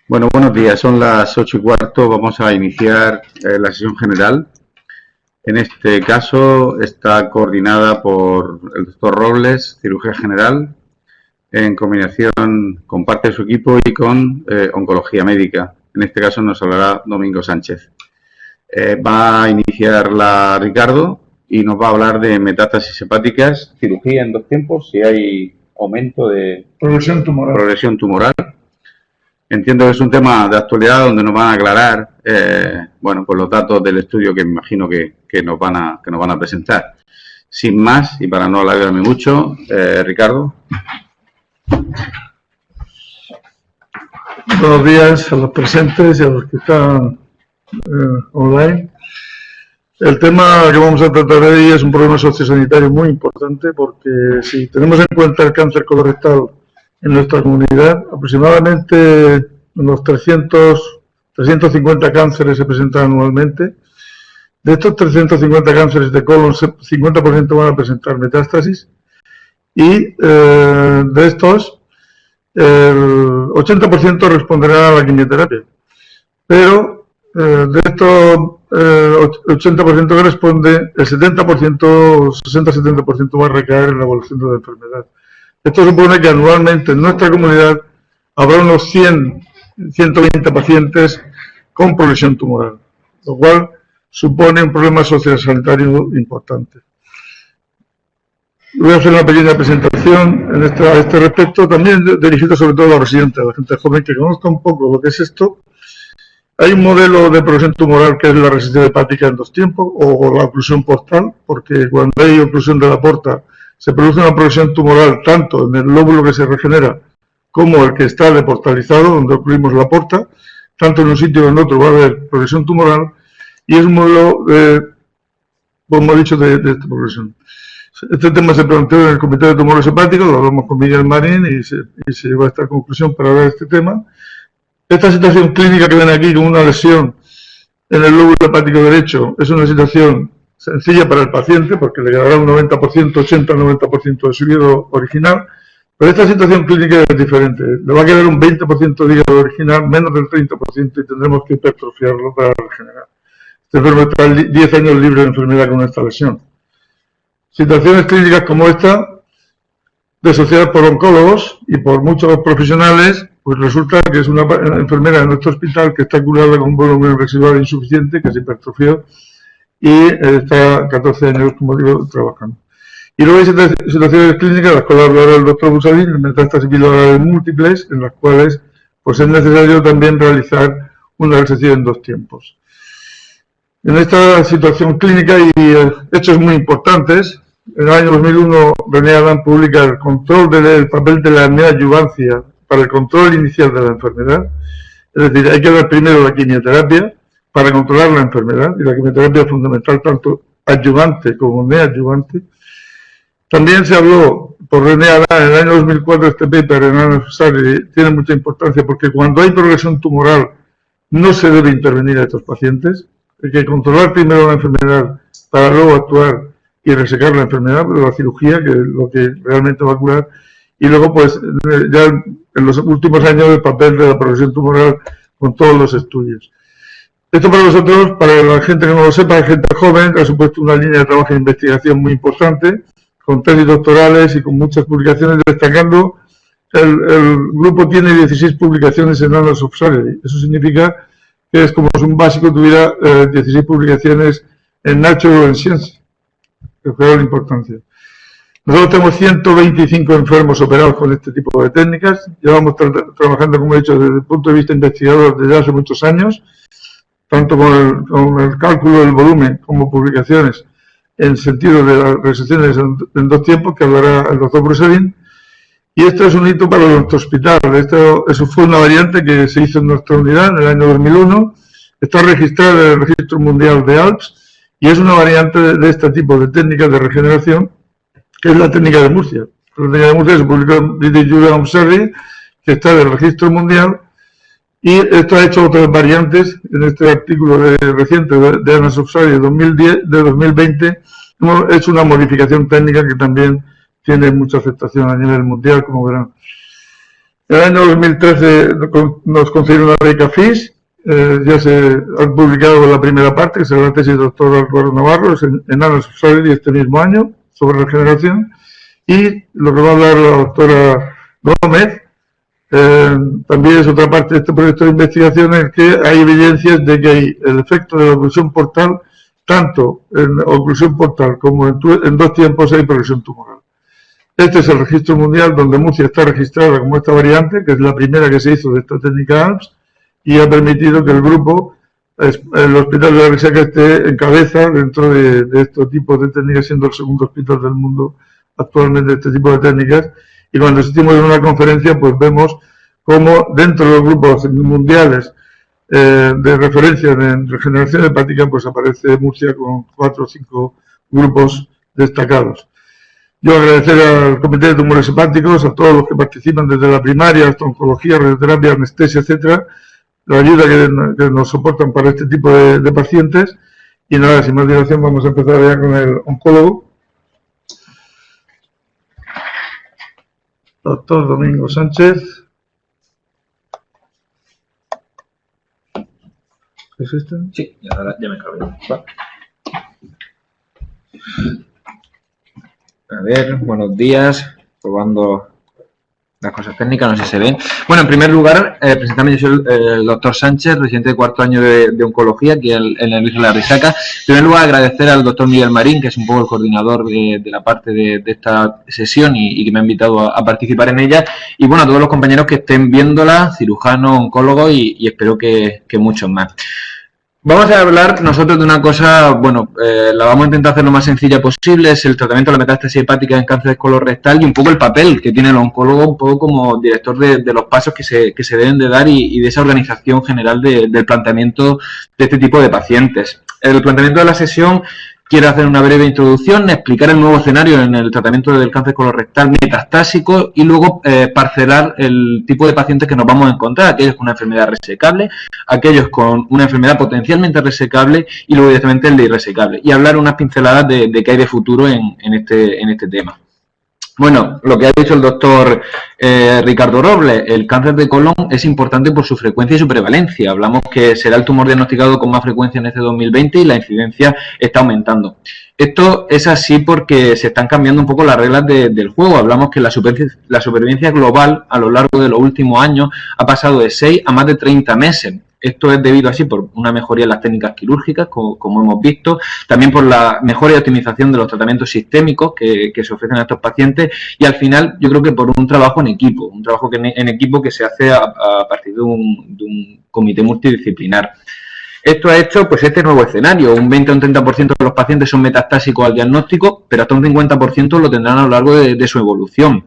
Bueno, buenos días. Son las 8:15. Vamos a iniciar la sesión general. En este caso está coordinada por el doctor Robles, cirugía general, en combinación con parte de su equipo y con oncología médica. En este caso nos hablará Domingo Sánchez. Va a iniciarla Ricardo y nos va a hablar de metástasis hepáticas, cirugía en 2 tiempos, si hay aumento de progresión tumoral. Entiendo que es un tema de actualidad donde nos van a aclarar, pues los datos del estudio que me imagino que nos van a presentar. Sin más, y para no alargarme mucho, Ricardo. Buenos días a los presentes y a los que están online. El tema que vamos a tratar hoy es un problema sociosanitario muy importante porque si tenemos en cuenta el cáncer colorectal en nuestra comunidad, aproximadamente unos 350 cánceres se presentan anualmente. De estos 350 cánceres de colon, 50% van a presentar metástasis y de estos, el 80% responderá a la quimioterapia. Pero de estos 80% que responde, el 70%, 60-70% va a recaer en la evolución de la enfermedad. Esto supone que anualmente en nuestra comunidad habrá unos 120 pacientes con progresión tumoral, lo cual supone un problema sociosanitario importante. Voy a hacer una pequeña presentación a este respecto, también dirigida sobre todo a los residentes, a la gente joven que conozca un poco lo que es esto. Hay un modelo de progresión tumoral que es la resistencia hepática en 2 tiempos o la oclusión portal, porque cuando hay oclusión de la porta se produce una progresión tumoral tanto en el lóbulo que se regenera como el que está deportalizado, donde ocluimos la porta, tanto en un sitio como en otro va a haber progresión tumoral, y es un modelo, como he dicho, de esta progresión. Este tema se planteó en el Comité de Tumores Hepáticos, lo hablamos con Miguel Marín y se llegó a esta conclusión para hablar de este tema. Esta situación clínica que ven aquí con una lesión en el lóbulo hepático derecho es una situación sencilla para el paciente porque le quedará un 90%, 80-90% de su hígado original, pero esta situación clínica es diferente. Le va a quedar un 20% de hígado original, menos del 30%, y tendremos que hipertrofiarlo para regenerar. Este enfermo está 10 años libre de enfermedad con esta lesión. Situaciones clínicas como esta, desociadas por oncólogos y por muchos profesionales, pues resulta que es una enfermera de nuestro hospital que está curada con un volumen residual insuficiente, que se hipertrofió, y está 14 años, como digo, trabajando. Y luego hay situaciones clínicas, las cuales hablará el doctor Busadín, metástasis bilorales múltiples, en las cuales pues es necesario también realizar una resección en 2 tiempos. En esta situación clínica hay hechos muy importantes. En el año 2001, René Adán publica el control del papel de la neoadyuvancia para el control inicial de la enfermedad. Es decir, hay que dar primero la quimioterapia para controlar la enfermedad, y la quimioterapia es fundamental tanto adyuvante como neoadyuvante. También se habló por René Adán en el año 2004, este paper en Annals tiene mucha importancia porque cuando hay progresión tumoral no se debe intervenir a estos pacientes. Hay que controlar primero la enfermedad para luego actuar y resecar la enfermedad, pero la cirugía, que es lo que realmente va a curar, y luego pues ya en los últimos años el papel de la progresión tumoral con todos los estudios. Esto para nosotros, para la gente que no lo sepa, gente joven, ha supuesto una línea de trabajo de investigación muy importante, con tesis doctorales y con muchas publicaciones, destacando, el grupo tiene 16 publicaciones en Annals of Surgery. Eso significa que es como si un básico tuviera 16 publicaciones en Nature o en Science, que es la importancia. Nosotros tenemos 125 enfermos operados con este tipo de técnicas. Llevamos trabajando, como he dicho, desde el punto de vista investigador desde hace muchos años, tanto con el cálculo del volumen como publicaciones en sentido de las resecciones en 2 tiempos, que hablará el doctor Brusedin. Y esto es un hito para nuestro hospital. Eso fue una variante que se hizo en nuestra unidad en el año 2001. Está registrada en el Registro Mundial de ALPS y es una variante de este tipo de técnicas de regeneración, que es la técnica de Murcia. La técnica de Murcia se publicó en British Journal of Surgery, que está en el Registro Mundial, y esto ha hecho otras variantes. En este artículo reciente de Annals of Surgery de 2020, hemos hecho una modificación técnica que también tiene mucha aceptación a nivel mundial, como verán. En el año 2013 nos concedieron una beca FIS, ya se ha publicado la primera parte, que será la tesis del doctor Álvaro Navarro, en Annals of Surgery este mismo año, sobre regeneración, y lo que va a hablar la doctora Gómez, también es otra parte de este proyecto de investigación en el que hay evidencias de que hay el efecto de la oclusión portal, tanto en oclusión portal como en dos tiempos hay progresión tumoral. Este es el registro mundial donde Murcia está registrada como esta variante, que es la primera que se hizo de esta técnica ALPS, y ha permitido que el grupo, el Hospital de la Resaca, esté en cabeza dentro de estos tipos de técnicas, siendo el segundo hospital del mundo actualmente de este tipo de técnicas. Y cuando asistimos en una conferencia, pues vemos cómo dentro de los grupos mundiales de referencia en regeneración hepática, pues aparece Murcia con 4 o 5 grupos destacados. Yo agradecer al Comité de Tumores Hepáticos, a todos los que participan desde la primaria hasta oncología, radioterapia, anestesia, etcétera, la ayuda que nos soportan para este tipo de pacientes. Y nada, sin más dilación, vamos a empezar ya con el oncólogo. Doctor Domingo Sánchez. ¿Es este? Sí, ya me cargo. Va. A ver, buenos días. Probando las cosas técnicas, no sé si se ven. Bueno, en primer lugar, presentarme, yo soy el doctor Sánchez, residente de cuarto año de oncología aquí en el Luis de la Resaca. En primer lugar, agradecer al doctor Miguel Marín, que es un poco el coordinador de la parte de esta sesión y que me ha invitado a participar en ella. Y bueno, a todos los compañeros que estén viéndola, cirujanos, oncólogos y espero que muchos más. Vamos a hablar nosotros de una cosa, bueno, la vamos a intentar hacer lo más sencilla posible, es el tratamiento de la metástasis hepática en cáncer colorectal y un poco el papel que tiene el oncólogo, un poco como director de los pasos que se deben de dar y de esa organización general del planteamiento de este tipo de pacientes. El planteamiento de la sesión quiero hacer una breve introducción, explicar el nuevo escenario en el tratamiento del cáncer colorectal metastásico y luego parcelar el tipo de pacientes que nos vamos a encontrar, aquellos con una enfermedad resecable, aquellos con una enfermedad potencialmente resecable y luego directamente el de irresecable. Y hablar unas pinceladas de qué hay de futuro en este tema. Bueno, lo que ha dicho el doctor Ricardo Robles, el cáncer de colon es importante por su frecuencia y su prevalencia. Hablamos que será el tumor diagnosticado con más frecuencia en este 2020 y la incidencia está aumentando. Esto es así porque se están cambiando un poco las reglas del juego. Hablamos que la supervivencia global a lo largo de los últimos años ha pasado de 6 a más de 30 meses. Esto es debido así por una mejoría en las técnicas quirúrgicas, como hemos visto, también por la mejora y optimización de los tratamientos sistémicos que se ofrecen a estos pacientes y al final yo creo que por un trabajo en equipo, en equipo que se hace a partir de un comité multidisciplinar. Esto ha hecho pues este nuevo escenario, un 20 o un 30% de los pacientes son metastásicos al diagnóstico, pero hasta un 50% lo tendrán a lo largo de su evolución.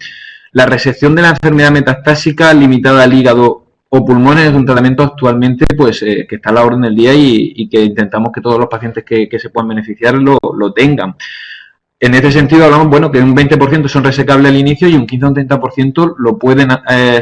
La resección de la enfermedad metastásica limitada al hígado o pulmones es un tratamiento actualmente pues que está a la orden del día y que intentamos que todos los pacientes que se puedan beneficiar lo tengan. En este sentido hablamos, bueno, que un 20% son resecables al inicio y un 15 o un 30% lo pueden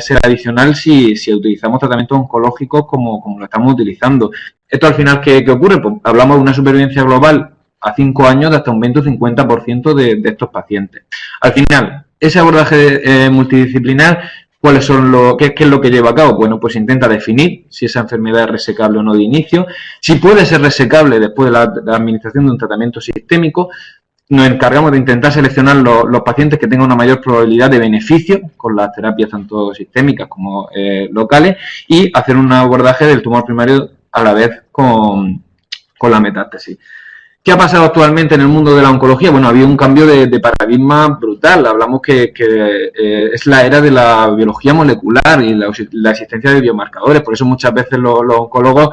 ser adicional si utilizamos tratamientos oncológicos como lo estamos utilizando. Esto al final, ¿qué ocurre? Pues hablamos de una supervivencia global a 5 años de hasta un 20 o 50% de estos pacientes. Al final, ese abordaje multidisciplinar, ¿qué es lo que lleva a cabo? Bueno, pues intenta definir si esa enfermedad es resecable o no de inicio, si puede ser resecable después de la administración de un tratamiento sistémico. Nos encargamos de intentar seleccionar los pacientes que tengan una mayor probabilidad de beneficio con las terapias tanto sistémicas como locales y hacer un abordaje del tumor primario a la vez con la metástasis. ¿Qué ha pasado actualmente en el mundo de la oncología? Bueno, ha habido un cambio de paradigma brutal. Hablamos que es la era de la biología molecular y la existencia de biomarcadores. Por eso muchas veces los oncólogos,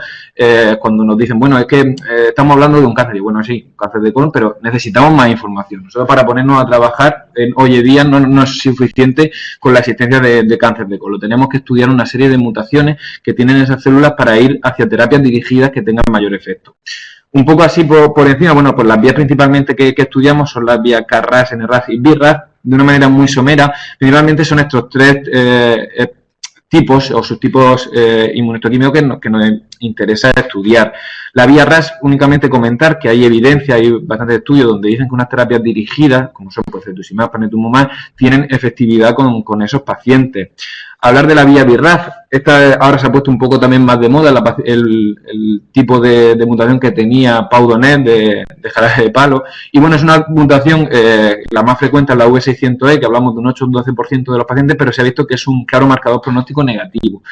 cuando nos dicen, bueno, es que estamos hablando de un cáncer. Y bueno, sí, un cáncer de colon, pero necesitamos más información. Nosotros para ponernos a trabajar hoy en día no es suficiente con la existencia de cáncer de colon. Tenemos que estudiar una serie de mutaciones que tienen esas células para ir hacia terapias dirigidas que tengan mayor efecto. Un poco así por encima, bueno, pues las vías principalmente que estudiamos son las vías KRAS, NRAS y BRAF, de una manera muy somera. Principalmente son estos tres tipos o subtipos inmunohistoquímicos que nos interesa estudiar. La vía RAS, únicamente comentar que hay evidencia, hay bastantes estudios donde dicen que unas terapias dirigidas, como son cetuximab, panitumumab, tienen efectividad con esos pacientes. Hablar de la vía BRAF, esta ahora se ha puesto un poco también más de moda, el tipo de mutación que tenía Pau Donnet de jarabe de palo, y bueno, es una mutación, la más frecuente es la V600E, que hablamos de un 8 o un 12% de los pacientes, pero se ha visto que es un claro marcador pronóstico negativo,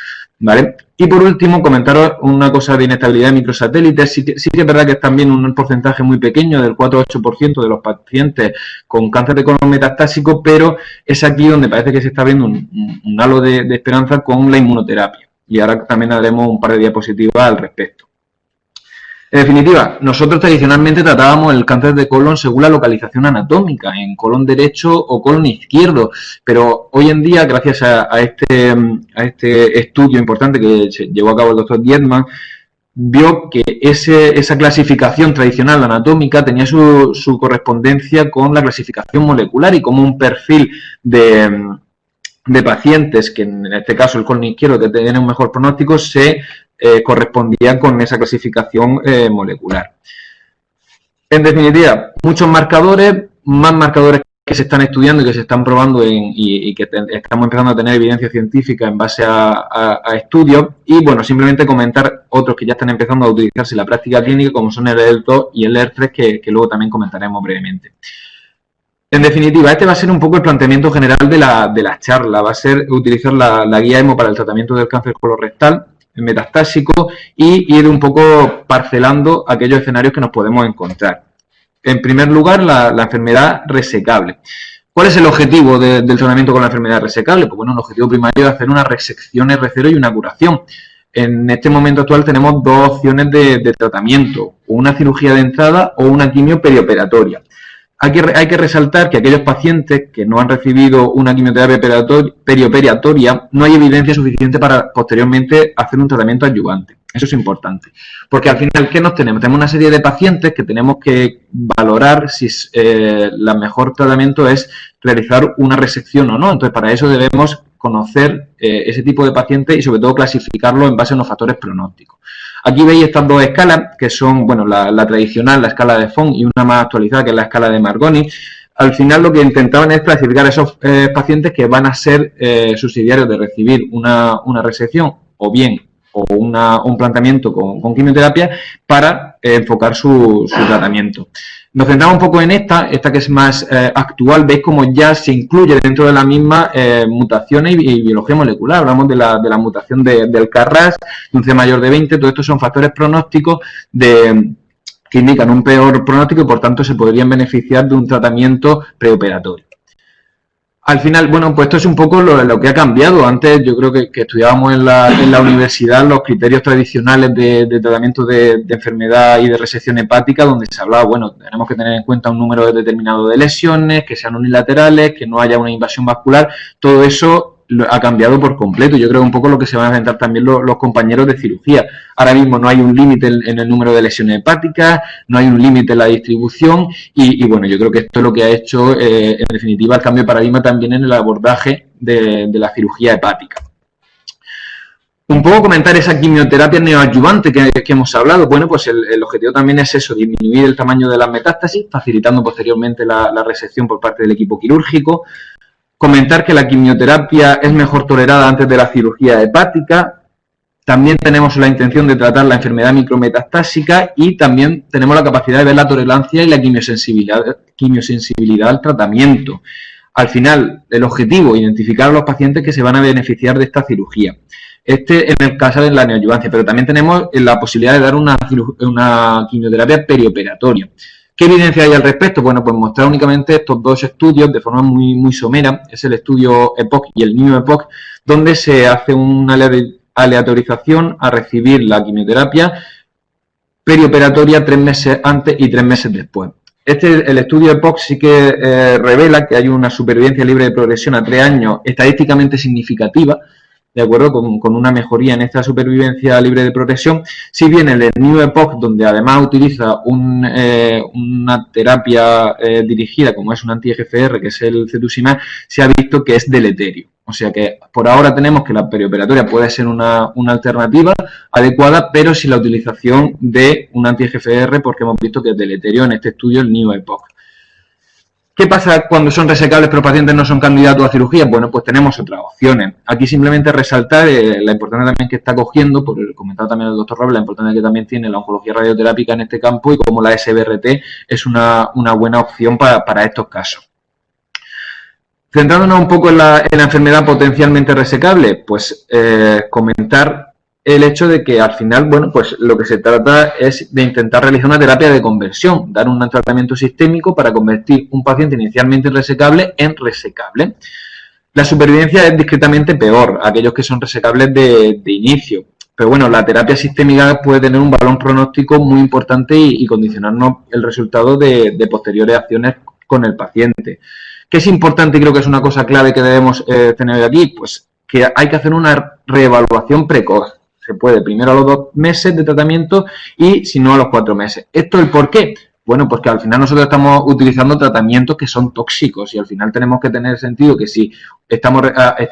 ¿vale? Y por último, comentaros una cosa de inestabilidad de microsatélites. Sí que es verdad que es también un porcentaje muy pequeño, del 4 o 8% de los pacientes con cáncer de colon metastásico, pero es aquí donde parece que se está viendo un halo de esperanza con la inmunoterapia. Y ahora también haremos un par de diapositivas al respecto. En definitiva, nosotros tradicionalmente tratábamos el cáncer de colon según la localización anatómica, en colon derecho o colon izquierdo, pero hoy en día, gracias a este estudio importante que se llevó a cabo el doctor Dietman, vio que esa clasificación tradicional anatómica tenía su correspondencia con la clasificación molecular y como un perfil de pacientes, que en este caso el colon izquierdo que tiene un mejor pronóstico, se correspondían con esa clasificación molecular. En definitiva, muchos marcadores, más marcadores que se están estudiando y que se están probando y que estamos empezando a tener evidencia científica en base a estudios. Y bueno, simplemente comentar otros que ya están empezando a utilizarse en la práctica clínica, como son el ER2 y el ER3, que luego también comentaremos brevemente. En definitiva, este va a ser un poco el planteamiento general de la charla. Va a ser utilizar la guía EMO para el tratamiento del cáncer colorectal metastásico y ir un poco parcelando aquellos escenarios que nos podemos encontrar. En primer lugar, la enfermedad resecable. ¿Cuál es el objetivo del tratamiento con la enfermedad resecable? Pues bueno, el objetivo primario es hacer una resección R0 y una curación. En este momento actual tenemos dos opciones de tratamiento, una cirugía de entrada o una quimio perioperatoria. Hay que resaltar que aquellos pacientes que no han recibido una quimioterapia perioperatoria no hay evidencia suficiente para posteriormente hacer un tratamiento adyuvante. Eso es importante. Porque al final, ¿qué nos tenemos? Tenemos una serie de pacientes que tenemos que valorar si el mejor tratamiento es realizar una resección o no. Entonces, para eso debemos conocer ese tipo de pacientes y sobre todo clasificarlo en base a unos factores pronósticos. Aquí veis estas dos escalas, que son, bueno, la tradicional, la escala de Font, y una más actualizada, que es la escala de Marconi. Al final lo que intentaban es clasificar a esos pacientes que van a ser subsidiarios de recibir una resección o bien un planteamiento con quimioterapia para enfocar su tratamiento. Nos centramos un poco en esta que es más actual. Veis como ya se incluye dentro de la misma mutaciones y biología molecular. Hablamos de la mutación del KRAS, de un C mayor de 20. Todos estos son factores pronósticos que indican un peor pronóstico y por tanto se podrían beneficiar de un tratamiento preoperatorio. Al final, bueno, pues esto es un poco lo que ha cambiado. Antes yo creo que estudiábamos en la universidad los criterios tradicionales de tratamiento de enfermedad y de resección hepática, donde se hablaba, bueno, tenemos que tener en cuenta un número determinado de lesiones, que sean unilaterales, que no haya una invasión vascular. Todo eso ha cambiado por completo. Yo creo que un poco lo que se van a enfrentar también los compañeros de cirugía. Ahora mismo no hay un límite en el número de lesiones hepáticas, no hay un límite en la distribución y bueno, yo creo que esto es lo que ha hecho en definitiva el cambio de paradigma también en el abordaje de la cirugía hepática. Un poco comentar esa quimioterapia neoadyuvante que hemos hablado. Bueno, pues el objetivo también es eso, disminuir el tamaño de las metástasis, facilitando posteriormente la resección por parte del equipo quirúrgico. Comentar que la quimioterapia es mejor tolerada antes de la cirugía hepática. También tenemos la intención de tratar la enfermedad micrometastásica y también tenemos la capacidad de ver la tolerancia y la quimiosensibilidad al tratamiento. Al final, el objetivo, identificar a los pacientes que se van a beneficiar de esta cirugía. Este en el caso de la neoadyuvancia, pero también tenemos la posibilidad de dar una quimioterapia perioperatoria. ¿Qué evidencia hay al respecto? Bueno, pues mostrar únicamente estos dos estudios de forma muy somera. Es el estudio EPOC y el New EPOC, donde se hace una aleatorización a recibir la quimioterapia perioperatoria 3 meses antes y 3 meses después. El estudio EPOC sí que revela que hay una supervivencia libre de progresión a 3 años estadísticamente significativa, de acuerdo, con una mejoría en esta supervivencia libre de progresión. Si bien el New EPOC, donde además utiliza una terapia dirigida, como es un anti-EGFR, que es el cetuximab, se ha visto que es deleterio. O sea que por ahora tenemos que la perioperatoria puede ser una alternativa adecuada, pero sin la utilización de un anti-EGFR, porque hemos visto que es deleterio en este estudio el NIO-EPOC. ¿Qué pasa cuando son resecables pero pacientes no son candidatos a cirugía? Bueno, pues tenemos otras opciones. Aquí simplemente resaltar la importancia también que está cogiendo, por el comentado también el doctor Robles, la importancia que también tiene la oncología radioterápica en este campo y cómo la SBRT es una buena opción para estos casos. Centrándonos un poco en la enfermedad potencialmente resecable, pues comentar el hecho de que al final, bueno, pues lo que se trata es de intentar realizar una terapia de conversión, dar un tratamiento sistémico para convertir un paciente inicialmente resecable en resecable. La supervivencia es discretamente peor, aquellos que son resecables de inicio. Pero bueno, la terapia sistémica puede tener un valor pronóstico muy importante y condicionarnos el resultado de posteriores acciones con el paciente. ¿Qué es importante y creo que es una cosa clave que debemos tener aquí? Pues que hay que hacer una reevaluación precoz. Se puede primero a los 2 meses de tratamiento y si no a los 4 meses. ¿Esto el por qué? Bueno, pues que al final nosotros estamos utilizando tratamientos que son tóxicos y al final tenemos que tener sentido que si está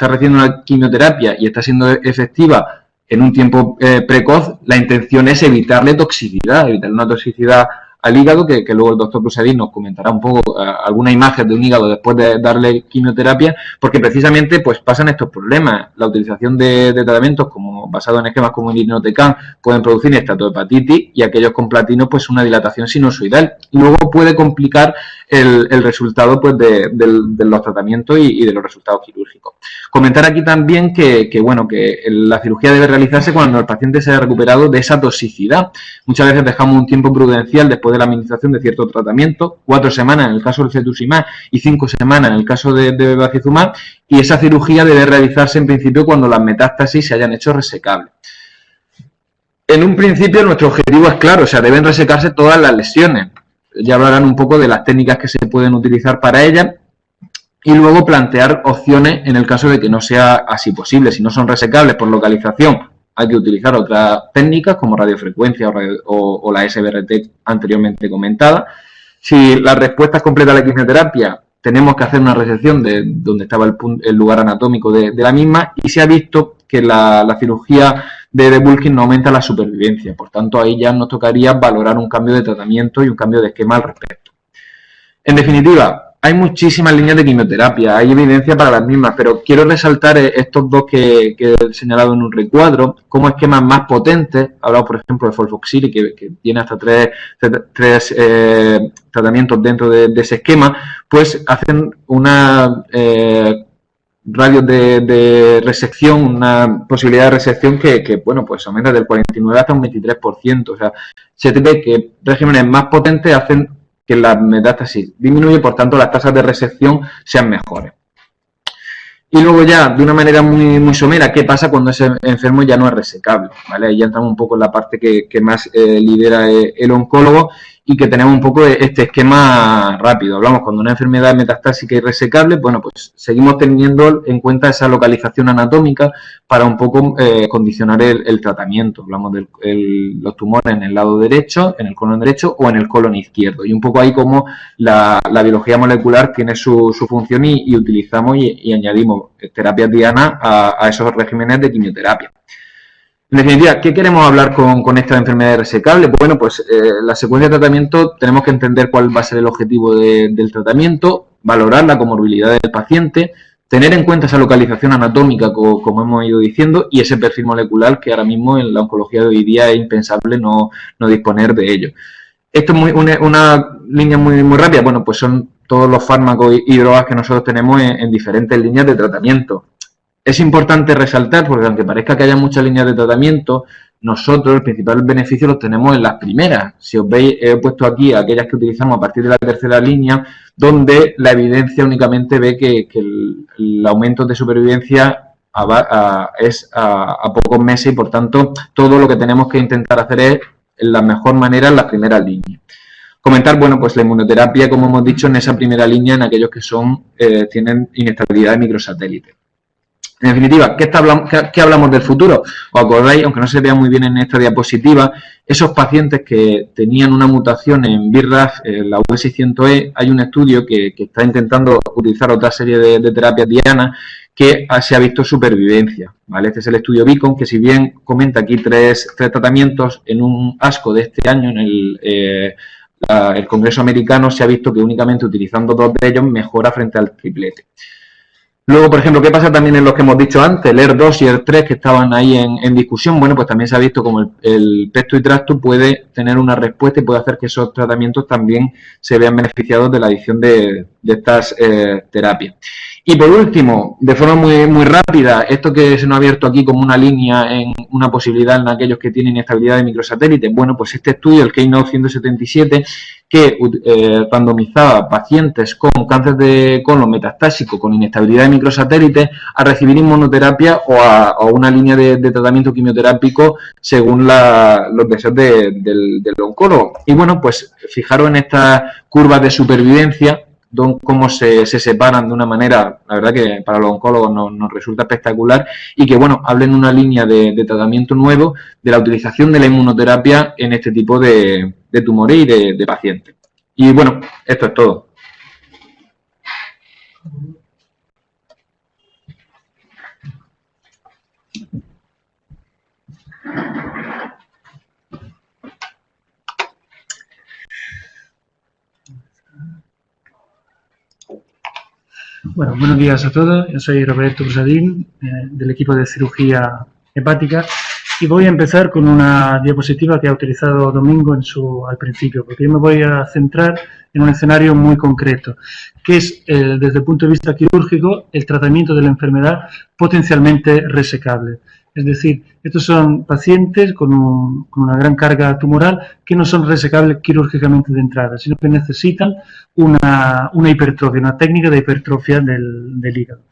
recibiendo una quimioterapia y está siendo efectiva en un tiempo precoz, la intención es evitarle toxicidad, evitar una toxicidad al hígado, que luego el doctor Prusadín nos comentará un poco alguna imagen de un hígado después de darle quimioterapia, porque precisamente pues pasan estos problemas. La utilización de tratamientos como basados en esquemas como el irinotecan pueden producir estatohepatitis y aquellos con platino pues una dilatación sinusoidal. Y luego puede complicar el resultado pues de los tratamientos y de los resultados quirúrgicos. Comentar aquí también que la cirugía debe realizarse cuando el paciente se haya recuperado de esa toxicidad. Muchas veces dejamos un tiempo prudencial después de la administración de cierto tratamiento, 4 semanas en el caso del cetuximab y 5 semanas en el caso de bevacizumab, y esa cirugía debe realizarse en principio cuando las metástasis se hayan hecho resecables. En un principio nuestro objetivo es claro, o sea, deben resecarse todas las lesiones. Ya hablarán un poco de las técnicas que se pueden utilizar para ellas y luego plantear opciones en el caso de que no sea así posible. Si no son resecables por localización, hay que utilizar otras técnicas como radiofrecuencia o la SBRT anteriormente comentada. Si la respuesta es completa a la quimioterapia, tenemos que hacer una resección de donde estaba el lugar anatómico de la misma, y se ha visto que la cirugía de debulking no aumenta la supervivencia. Por tanto, ahí ya nos tocaría valorar un cambio de tratamiento y un cambio de esquema al respecto. En definitiva, hay muchísimas líneas de quimioterapia, hay evidencia para las mismas, pero quiero resaltar estos dos que he señalado en un recuadro, como esquemas más potentes. Hablamos, por ejemplo, de folfoxiri, que tiene hasta tres tratamientos dentro de ese esquema, pues hacen una radios de resección, una posibilidad de resección que pues aumenta del 49 hasta un 23%. O sea, se ve que regímenes más potentes hacen que la metástasis disminuye y por tanto las tasas de resección sean mejores. Y luego ya, de una manera muy somera, ¿qué pasa cuando ese enfermo ya no es resecable? ¿Vale? Ahí ya entramos un poco en la parte que más lidera el oncólogo y que tenemos un poco este esquema rápido. Hablamos cuando una enfermedad es metastásica y resecable, bueno, pues seguimos teniendo en cuenta esa localización anatómica para un poco condicionar el tratamiento. Hablamos de los tumores en el lado derecho, en el colon derecho o en el colon izquierdo. Y un poco ahí como la biología molecular tiene su función y utilizamos y añadimos terapias diana a esos regímenes de quimioterapia. En definitiva, ¿qué queremos hablar con esta enfermedad resecable? Bueno, pues la secuencia de tratamiento tenemos que entender cuál va a ser el objetivo del tratamiento, valorar la comorbilidad del paciente, tener en cuenta esa localización anatómica, como hemos ido diciendo, y ese perfil molecular que ahora mismo en la oncología de hoy día es impensable no disponer de ello. Esto es una línea muy rápida. Bueno, pues son todos los fármacos y drogas que nosotros tenemos en diferentes líneas de tratamiento. Es importante resaltar, porque aunque parezca que haya muchas líneas de tratamiento, nosotros el principal beneficio los tenemos en las primeras. Si os veis, he puesto aquí aquellas que utilizamos a partir de la tercera línea, donde la evidencia únicamente ve que el aumento de supervivencia es a pocos meses y, por tanto, todo lo que tenemos que intentar hacer es en la mejor manera en las primeras líneas. Comentar, bueno, pues la inmunoterapia, como hemos dicho, en esa primera línea, en aquellos que tienen inestabilidad de microsatélite. En definitiva, ¿qué hablamos del futuro? ¿Os acordáis, aunque no se vea muy bien en esta diapositiva, esos pacientes que tenían una mutación en BRAF, la V600E, hay un estudio que está intentando utilizar otra serie de terapias dianas que se ha visto supervivencia, ¿vale? Este es el estudio Beacon, que si bien comenta aquí tres tratamientos, en un ASCO de este año, en el Congreso americano, se ha visto que únicamente utilizando 2 de ellos mejora frente al triplete. Luego, por ejemplo, ¿qué pasa también en los que hemos dicho antes? El ER2 y ER3 que estaban ahí en discusión. Bueno, pues también se ha visto como el Pecto y Tracto puede tener una respuesta y puede hacer que esos tratamientos también se vean beneficiados de la adición de estas terapias. Y por último, de forma muy rápida, esto que se nos ha abierto aquí como una línea en una posibilidad en aquellos que tienen inestabilidad de microsatélites. Bueno, pues este estudio, el Keynote 177, que randomizaba pacientes con cáncer de colon metastásico con inestabilidad de microsatélites a recibir inmunoterapia o a una línea de tratamiento quimioterápico según los deseos del oncólogo. Y bueno, pues fijaros en estas curvas de supervivencia, cómo se separan de una manera, la verdad que para los oncólogos nos resulta espectacular, y que, bueno, hablen una línea de tratamiento nuevo de la utilización de la inmunoterapia en este tipo de tumores y de pacientes. Y, bueno, esto es todo. Bueno, buenos días a todos. Yo soy Roberto Brusadín, del equipo de cirugía hepática, y voy a empezar con una diapositiva que ha utilizado Domingo al principio, porque yo me voy a centrar en un escenario muy concreto, que es, desde el punto de vista quirúrgico, el tratamiento de la enfermedad potencialmente resecable. Es decir, estos son pacientes con una gran carga tumoral que no son resecables quirúrgicamente de entrada, sino que necesitan una hipertrofia, una técnica de hipertrofia del hígado.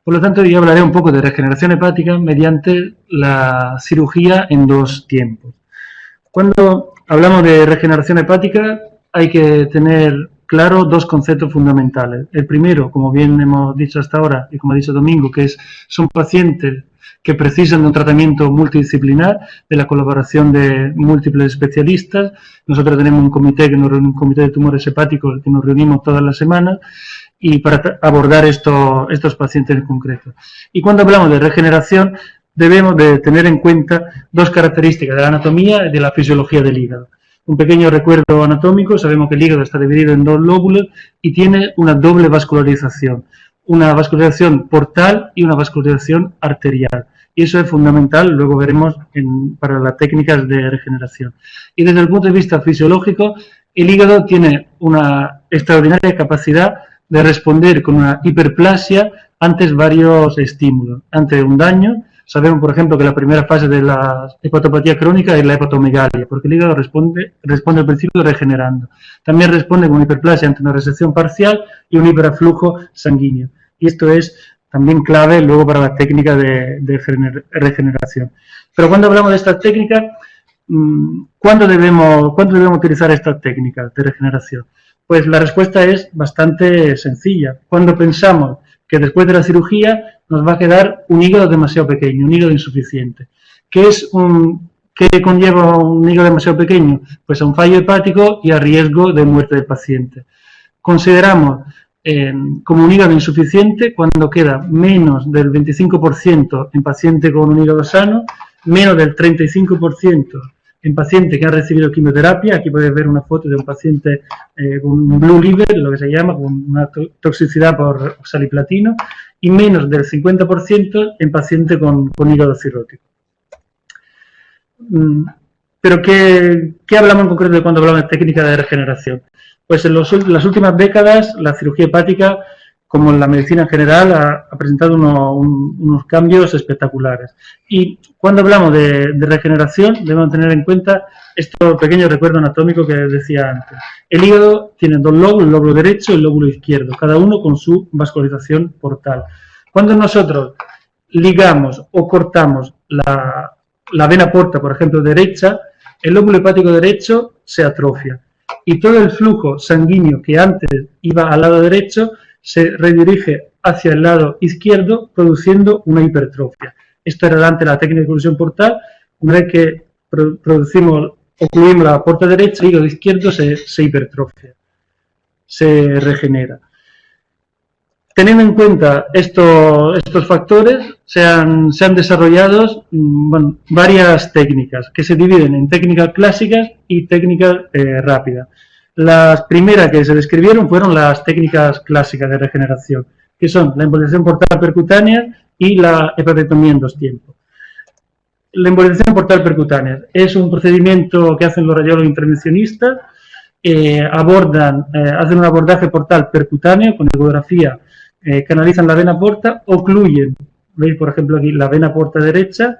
Por lo tanto, yo hablaré un poco de regeneración hepática mediante la cirugía en 2 tiempos. Cuando hablamos de regeneración hepática, hay que tener claro 2 conceptos fundamentales. El primero, como bien hemos dicho hasta ahora, y como ha dicho Domingo, que son pacientes que precisan de un tratamiento multidisciplinar, de la colaboración de múltiples especialistas. Nosotros tenemos un comité de tumores hepáticos que nos reunimos todas las semanas y para abordar estos pacientes en concreto. Y cuando hablamos de regeneración, debemos de tener en cuenta 2 características de la anatomía y de la fisiología del hígado. Un pequeño recuerdo anatómico: sabemos que el hígado está dividido en 2 lóbulos y tiene una doble vascularización. Una vascularización portal y una vascularización arterial. Y eso es fundamental, luego veremos para las técnicas de regeneración. Y desde el punto de vista fisiológico, el hígado tiene una extraordinaria capacidad de responder con una hiperplasia ante varios estímulos, ante un daño. Sabemos, por ejemplo, que la primera fase de la hepatopatía crónica es la hepatomegalia, porque el hígado responde al principio regenerando. También responde con una hiperplasia ante una resección parcial y un hiperaflujo sanguíneo. Y esto es también clave luego para la técnica de regeneración. Pero cuando hablamos de estas técnicas, ¿cuándo debemos utilizar estas técnicas de regeneración? Pues la respuesta es bastante sencilla. Cuando pensamos que después de la cirugía nos va a quedar un hígado demasiado pequeño, un hígado insuficiente. ¿Qué conlleva un hígado demasiado pequeño? Pues a un fallo hepático y a riesgo de muerte del paciente. Consideramos como un hígado insuficiente cuando queda menos del 25% en paciente con un hígado sano, menos del 35% en paciente que ha recibido quimioterapia. Aquí podéis ver una foto de un paciente con un blue liver, lo que se llama, con una toxicidad por oxaliplatino, y menos del 50% en paciente con hígado cirrótico. Pero ¿qué hablamos en concreto de cuando hablamos de técnica de regeneración? Pues en las últimas décadas la cirugía hepática, como en la medicina en general, ha presentado unos cambios espectaculares. Y cuando hablamos de regeneración debemos tener en cuenta este pequeño recuerdo anatómico que decía antes. El hígado tiene 2 lóbulos, el lóbulo derecho y el lóbulo izquierdo, cada uno con su vascularización portal. Cuando nosotros ligamos o cortamos la vena porta, por ejemplo, derecha, el lóbulo hepático derecho se atrofia y todo el flujo sanguíneo que antes iba al lado derecho se redirige hacia el lado izquierdo, produciendo una hipertrofia. Esto era antes la técnica de oclusión portal. Una vez que ocluimos la porta derecha, el hígado izquierdo se hipertrofia, se regenera. Teniendo en cuenta estos factores, se han desarrollado varias técnicas que se dividen en técnicas clásicas y técnicas rápidas. Las primeras que se describieron fueron las técnicas clásicas de regeneración, que son la embolización portal percutánea y la hepatectomía en 2 tiempos. La embolización portal percutánea es un procedimiento que hacen los radiólogos intervencionistas, hacen un abordaje portal percutáneo con ecografía, canalizan la vena porta, ocluyen, veis por ejemplo aquí la vena porta derecha,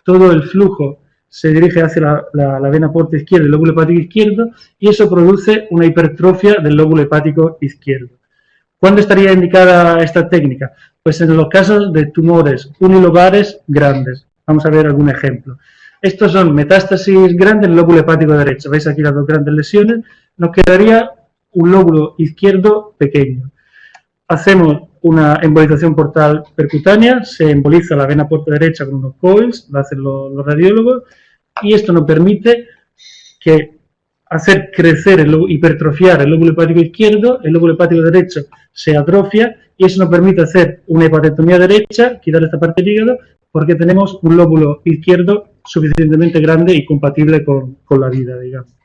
todo el flujo se dirige hacia la vena porta izquierda, el lóbulo hepático izquierdo, y eso produce una hipertrofia del lóbulo hepático izquierdo. ¿Cuándo estaría indicada esta técnica? Pues en los casos de tumores unilobares grandes. Vamos a ver algún ejemplo. Estos son metástasis grandes en el lóbulo hepático derecho. Veis aquí las 2 grandes lesiones. Nos quedaría un lóbulo izquierdo pequeño. Hacemos una embolización portal percutánea, se emboliza la vena porta derecha con unos coils, lo hacen los radiólogos, y esto nos permite hacer crecer, hipertrofiar el lóbulo hepático izquierdo, el lóbulo hepático derecho se atrofia, y eso nos permite hacer una hepatectomía derecha, quitar esta parte del hígado, porque tenemos un lóbulo izquierdo suficientemente grande y compatible con la vida, digamos.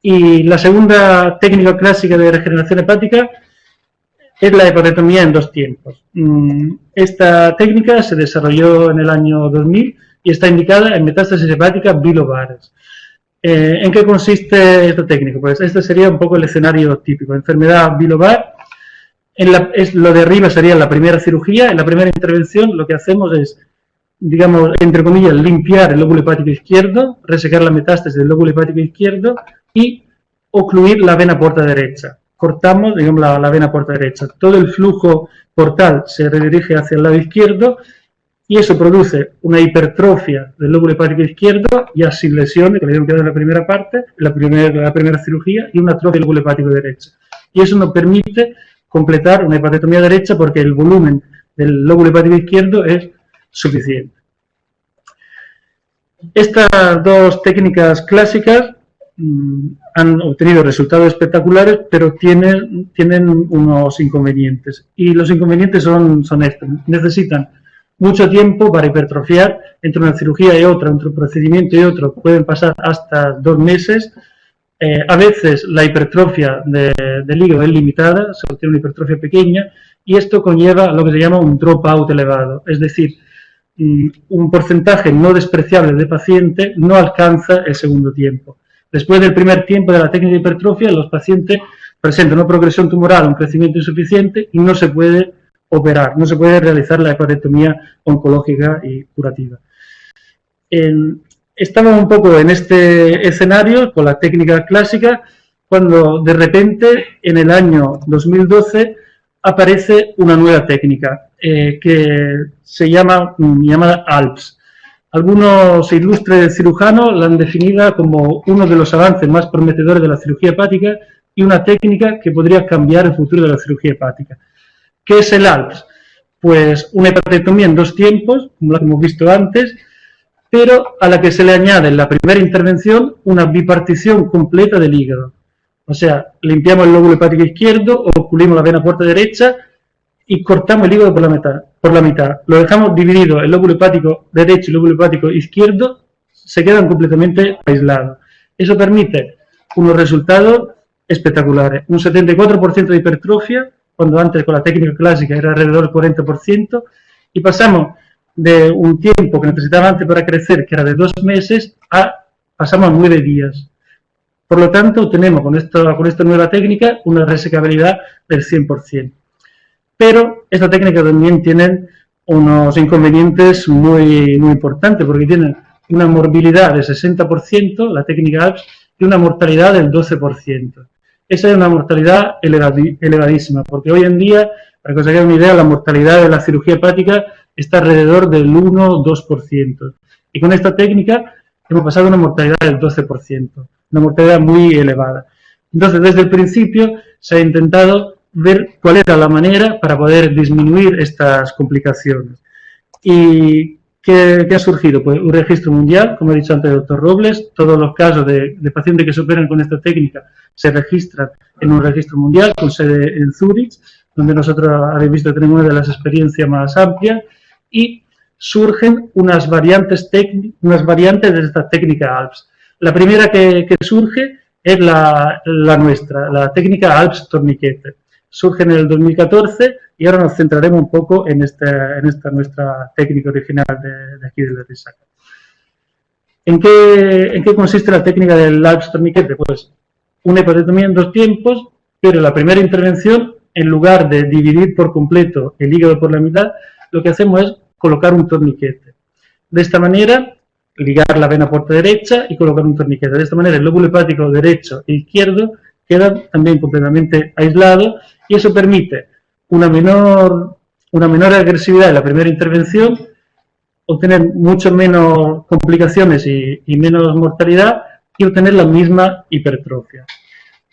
Y la segunda técnica clásica de regeneración hepática es la hepatectomía en 2 tiempos. Esta técnica se desarrolló en el año 2000 y está indicada en metástasis hepáticas bilobares. ¿En qué consiste esta técnica? Pues este sería un poco el escenario típico. Enfermedad bilobar, lo de arriba sería la primera cirugía. En la primera intervención lo que hacemos es, digamos, entre comillas, limpiar el lóbulo hepático izquierdo, resecar la metástasis del lóbulo hepático izquierdo y ocluir la vena porta derecha. Cortamos, digamos, la vena porta derecha. Todo el flujo portal se redirige hacia el lado izquierdo y eso produce una hipertrofia del lóbulo hepático izquierdo, ya sin lesiones, que le dieron que dar en la primera parte, la primera cirugía, y una atrofia del lóbulo hepático derecho. Y eso nos permite completar una hepatectomía derecha porque el volumen del lóbulo hepático izquierdo es suficiente. Estas 2 técnicas clásicas han obtenido resultados espectaculares, pero tienen unos inconvenientes. Y los inconvenientes son estos. Necesitan mucho tiempo para hipertrofiar. Entre una cirugía y otra, entre un procedimiento y otro, pueden pasar hasta 2 meses. A veces la hipertrofia del hígado es limitada, se obtiene una hipertrofia pequeña, y esto conlleva lo que se llama un dropout elevado, es decir, un porcentaje no despreciable de pacientes no alcanza el segundo tiempo. Después del primer tiempo de la técnica de hipertrofia, los pacientes presentan una progresión tumoral, un crecimiento insuficiente y no se puede operar, no se puede realizar la hepatectomía oncológica y curativa. Estamos un poco en este escenario con la técnica clásica cuando de repente en el año 2012 aparece una nueva técnica que se llama llamada ALPS. Algunos ilustres cirujanos la han definido como uno de los avances más prometedores de la cirugía hepática y una técnica que podría cambiar el futuro de la cirugía hepática. ¿Qué es el ALPS? Pues una hepatectomía en 2 tiempos, como la que hemos visto antes, pero a la que se le añade en la primera intervención una bipartición completa del hígado. O sea, limpiamos el lóbulo hepático izquierdo, ocluimos la vena porta derecha y cortamos el hígado por la mitad. Lo dejamos dividido, el lóbulo hepático derecho y el lóbulo hepático izquierdo se quedan completamente aislados. Eso permite unos resultados espectaculares. Un 74% de hipertrofia, cuando antes con la técnica clásica era alrededor del 40%, y pasamos de un tiempo que necesitaba antes para crecer, que era de 2 meses, pasamos a 9 días. Por lo tanto, tenemos con esta nueva técnica una resecabilidad del 100%. Pero esta técnica también tiene unos inconvenientes muy importantes, porque tiene una morbilidad del 60%, la técnica ALPS, y una mortalidad del 12%. Esa es una mortalidad elevadísima, porque hoy en día, para que os hagáis una idea, la mortalidad de la cirugía hepática está alrededor del 1-2%. Y con esta técnica hemos pasado a una mortalidad del 12%, una mortalidad muy elevada. Entonces, desde el principio se ha intentado ver cuál era la manera para poder disminuir estas complicaciones. ¿Y qué ha surgido? Pues un registro mundial, como ha dicho antes el doctor Robles, todos los casos de pacientes que se operan con esta técnica se registran en un registro mundial con sede en Zúrich, donde nosotros habéis visto que tenemos una de las experiencias más amplias, y surgen unas variantes de esta técnica ALPS. La primera que surge es la nuestra, la técnica ALPS torniquete. Surge en el 2014 y ahora nos centraremos un poco en esta nuestra técnica original de aquí de la Risaca. ¿En qué consiste la técnica del ALPS torniquete? Pues una hipototomía en 2 tiempos, pero la primera intervención, en lugar de dividir por completo el hígado por la mitad, lo que hacemos es colocar un torniquete. De esta manera, ligar la vena porta derecha y colocar un torniquete. De esta manera, el lóbulo hepático derecho e izquierdo quedan también completamente aislados y eso permite una menor agresividad en la primera intervención, obtener mucho menos complicaciones y menos mortalidad y obtener la misma hipertrofia.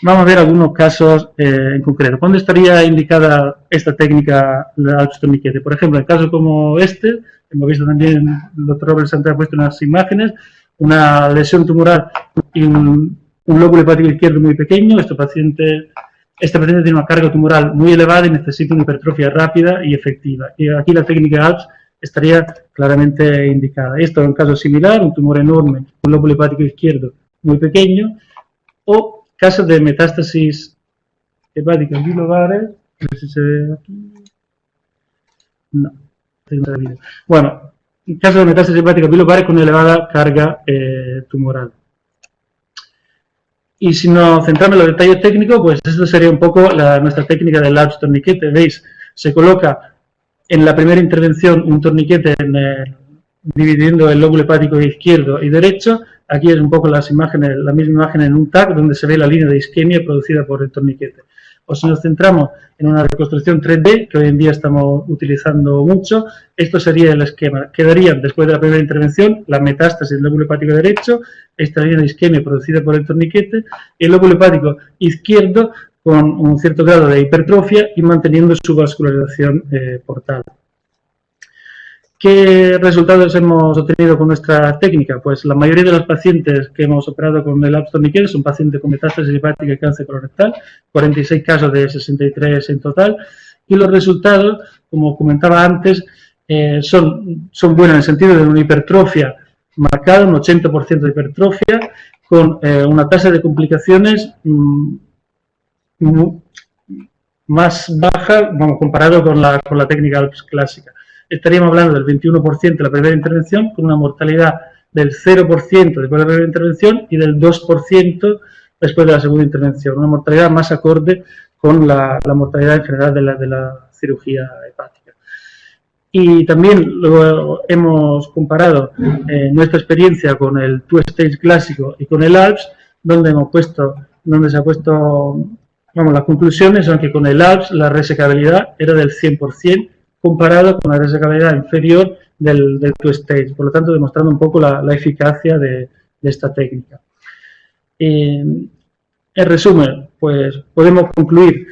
Vamos a ver algunos casos en concreto. ¿Cuándo estaría indicada esta técnica del ALPS torniquete? Por ejemplo, en casos como este, hemos visto también, el doctor Robert Santos ha puesto unas imágenes, una lesión tumoral y un lóbulo hepático izquierdo muy pequeño. Este paciente tiene una carga tumoral muy elevada y necesita una hipertrofia rápida y efectiva. Y aquí la técnica ALPS estaría claramente indicada. Esto es un caso similar, un tumor enorme, un lóbulo hepático izquierdo muy pequeño, o casos de metástasis hepáticas bilobares, no sé si se ve aquí. No, bueno, casos de metástasis hepáticas bilobares con elevada carga tumoral. Y si nos centramos en los detalles técnicos, pues esto sería un poco nuestra técnica del ALPS torniquete. ¿Veis? Se coloca en la primera intervención un torniquete dividiendo el lóbulo hepático izquierdo y derecho. Aquí es un poco la misma imagen en un TAC donde se ve la línea de isquemia producida por el torniquete. O si nos centramos en una reconstrucción 3D, que hoy en día estamos utilizando mucho, esto sería el esquema. Quedarían, después de la primera intervención, la metástasis del lóbulo hepático derecho, esta línea de isquemia producida por el torniquete, y el lóbulo hepático izquierdo con un cierto grado de hipertrofia y manteniendo su vascularización portal. ¿Qué resultados hemos obtenido con nuestra técnica? Pues la mayoría de los pacientes que hemos operado con el ALPS torniquete son pacientes con metástasis hepática y cáncer colorectal, 46 casos de 63 en total, y los resultados, como comentaba antes, son buenos en el sentido de una hipertrofia marcada, un 80% de hipertrofia, con una tasa de complicaciones más baja, comparado con la técnica ALPS clásica. Estaríamos hablando del 21% de la primera intervención, con una mortalidad del 0% después de la primera intervención y del 2% después de la segunda intervención. Una mortalidad más acorde con la mortalidad en general de la cirugía hepática. Y también luego hemos comparado nuestra experiencia con el two-stage clásico y con el ALPS, donde se ha puesto, las conclusiones son que con el ALPS la resecabilidad era del 100%, comparado con la resecabilidad inferior del two-stage, por lo tanto demostrando un poco la eficacia de esta técnica. En resumen, pues podemos concluir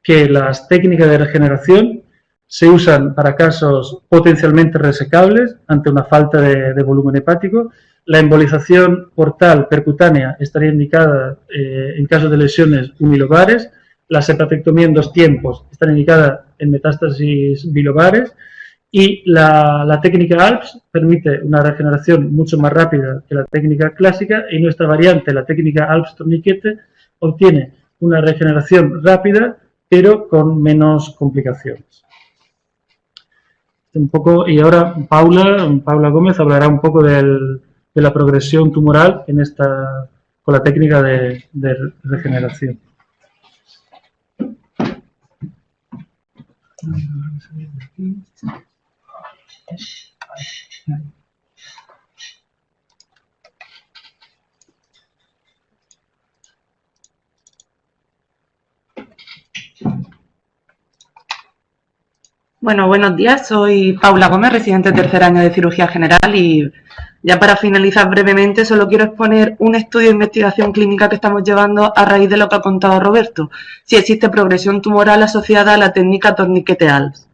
que las técnicas de regeneración se usan para casos potencialmente resecables ante una falta de volumen hepático. La embolización portal percutánea estaría indicada en casos de lesiones unilobares. La hepatectomía en 2 tiempos está indicada en metástasis bilobares y la técnica ALPS permite una regeneración mucho más rápida que la técnica clásica y nuestra variante, la técnica ALPS torniquete, obtiene una regeneración rápida pero con menos complicaciones. Y ahora Paula Gómez hablará un poco de la progresión tumoral con la técnica de regeneración. Bueno, buenos días, soy Paula Gómez, residente de 3er año de cirugía general y ya para finalizar brevemente solo quiero exponer un estudio de investigación clínica que estamos llevando a raíz de lo que ha contado Roberto, si existe progresión tumoral asociada a la técnica torniquete ALPS.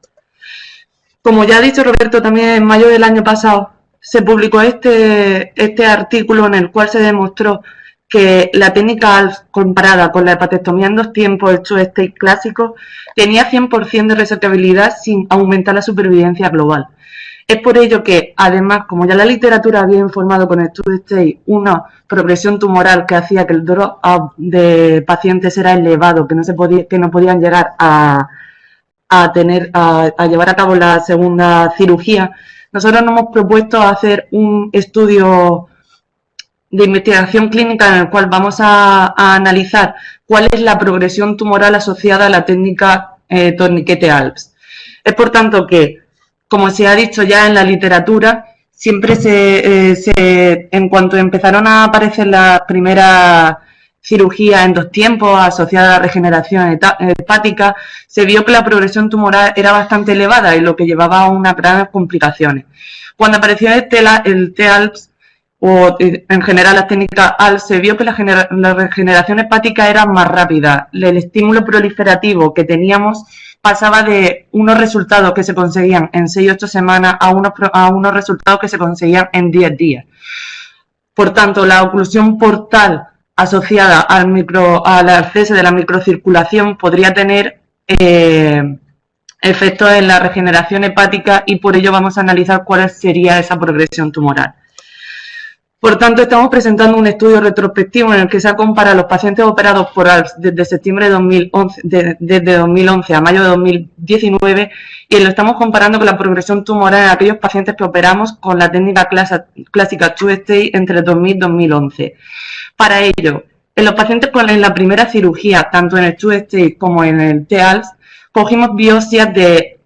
Como ya ha dicho Roberto, también en mayo del año pasado se publicó este artículo en el cual se demostró que la técnica ALPS comparada con la hepatectomía en 2 tiempos, el True State clásico, tenía 100% de resectabilidad sin aumentar la supervivencia global. Es por ello que, además, como ya la literatura había informado con el True State, una progresión tumoral que hacía que el dropout de pacientes era elevado, que no podían llegar a llevar a cabo la segunda cirugía, nosotros nos hemos propuesto hacer un estudio de investigación clínica en el cual vamos a analizar cuál es la progresión tumoral asociada a la técnica torniquete ALPS. Es por tanto que, como se ha dicho ya en la literatura, siempre en cuanto empezaron a aparecer las primeras cirugías en 2 tiempos asociadas a la regeneración hepática, se vio que la progresión tumoral era bastante elevada y lo que llevaba a unas grandes complicaciones. Cuando apareció el TALPS, o en general las técnicas ALPS, se vio que la regeneración hepática era más rápida. El estímulo proliferativo que teníamos pasaba de unos resultados que se conseguían en 6-8 semanas a unos resultados que se conseguían en 10 días. Por tanto, la oclusión portal asociada al acceso de la microcirculación podría tener efectos en la regeneración hepática y por ello vamos a analizar cuál sería esa progresión tumoral. Por tanto, estamos presentando un estudio retrospectivo en el que se ha comparado a los pacientes operados por ALPS desde septiembre de 2011, desde 2011 a mayo de 2019 y lo estamos comparando con la progresión tumoral en aquellos pacientes que operamos con la técnica clásica True State entre 2000 y 2011. Para ello, en los pacientes en la primera cirugía, tanto en el True State como en el TALPS, cogimos biopsias de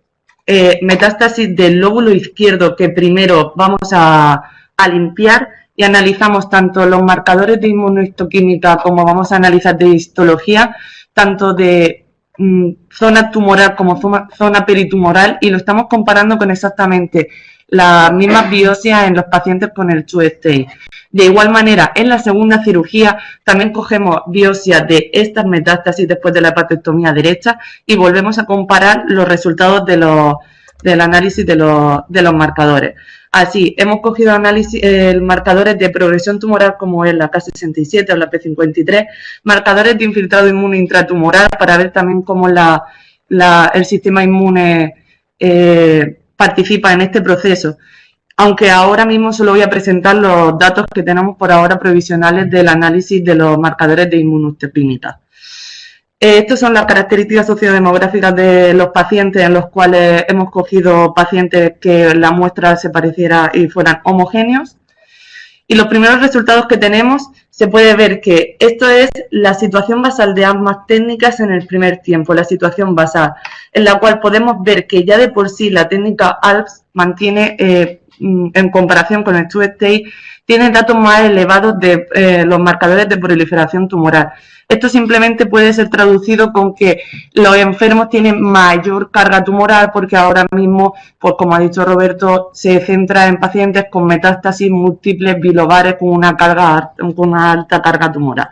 metástasis del lóbulo izquierdo que primero vamos a limpiar y analizamos tanto los marcadores de inmunohistoquímica como vamos a analizar de histología, tanto de zona tumoral como zona peritumoral y lo estamos comparando con exactamente las mismas biopsias en los pacientes con el True State. De igual manera, en la segunda cirugía también cogemos biopsias de estas metástasis después de la hepatectomía derecha y volvemos a comparar los resultados del análisis de los marcadores. Así, hemos cogido marcadores de progresión tumoral como es la K67 o la P53, marcadores de infiltrado inmune intratumoral para ver también cómo el sistema inmune participa en este proceso. Aunque ahora mismo solo voy a presentar los datos que tenemos por ahora provisionales del análisis de los marcadores de inmunohistoquímica. Estas son las características sociodemográficas de los pacientes en los cuales hemos cogido pacientes que la muestra se pareciera y fueran homogéneos. Y los primeros resultados que tenemos, se puede ver que esto es la situación basal de ambas técnicas en el primer tiempo, la situación basal, en la cual podemos ver que ya de por sí la técnica ALPS mantiene, en comparación con el True State, tiene datos más elevados de los marcadores de proliferación tumoral. Esto simplemente puede ser traducido con que los enfermos tienen mayor carga tumoral porque ahora mismo, pues como ha dicho Roberto, se centra en pacientes con metástasis múltiples bilobares con una alta carga tumoral.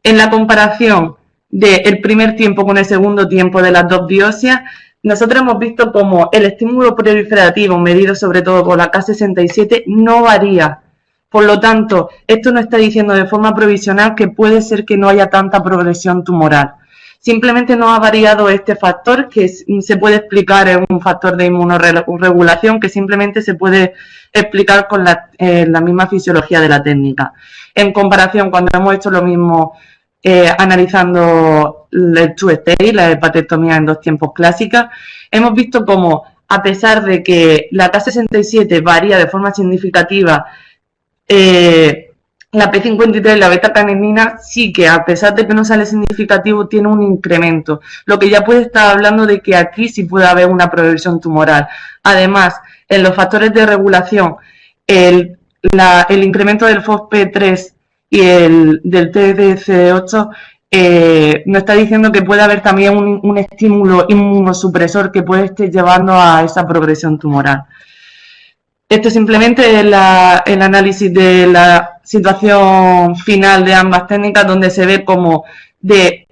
En la comparación del primer tiempo con el segundo tiempo de las dos biopsias, nosotros hemos visto como el estímulo proliferativo, medido sobre todo por la K67, no varía. Por lo tanto, esto nos está diciendo de forma provisional que puede ser que no haya tanta progresión tumoral. Simplemente no ha variado este factor que se puede explicar en un factor de inmunorregulación que simplemente se puede explicar con la misma fisiología de la técnica. En comparación, cuando hemos hecho lo mismo analizando el True State, la hepatectomía en 2 tiempos clásica, hemos visto como a pesar de que la K67 varía de forma significativa, la P53 y la beta-catenina sí que a pesar de que no sale significativo tiene un incremento, lo que ya puede estar hablando de que aquí sí puede haber una progresión tumoral. Además, en los factores de regulación, el incremento del FOXP3 y del TDC8 nos está diciendo que puede haber también un estímulo inmunosupresor que puede estar llevando a esa progresión tumoral. Esto simplemente es el análisis de la situación final de ambas técnicas, donde se ve como de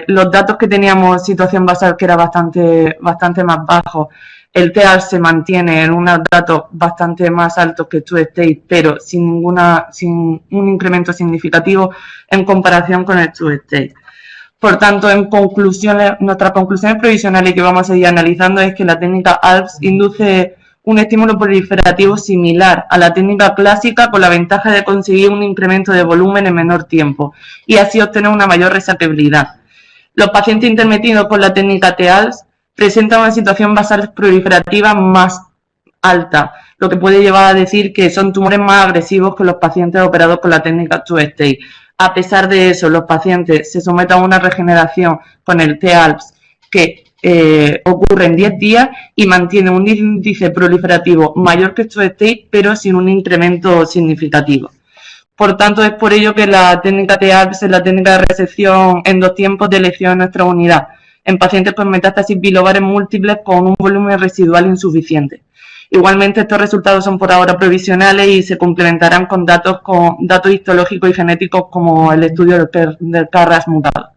los datos que teníamos en situación basal, que era bastante más bajo, el TEAL se mantiene en unos datos bastante más altos que TrueState, pero sin un incremento significativo en comparación con el TrueState. Por tanto, en conclusiones, nuestras conclusiones provisionales que vamos a seguir analizando es que la técnica ALPS induce un estímulo proliferativo similar a la técnica clásica, con la ventaja de conseguir un incremento de volumen en menor tiempo y así obtener una mayor resaqueabilidad. Los pacientes intermetidos con la técnica TEALS presentan una situación basal proliferativa más alta, lo que puede llevar a decir que son tumores más agresivos que los pacientes operados con la técnica TrueState. A pesar de eso, los pacientes se someten a una regeneración con el TEALS que ocurre en 10 días y mantiene un índice proliferativo mayor que TrueState, pero sin un incremento significativo. Por tanto, es por ello que la técnica TEALS es la técnica de resección en 2 tiempos de elección en nuestra unidad, en pacientes con metástasis bilobales múltiples con un volumen residual insuficiente. Igualmente, estos resultados son por ahora provisionales y se complementarán con datos histológicos y genéticos como el estudio del KRAS mutado.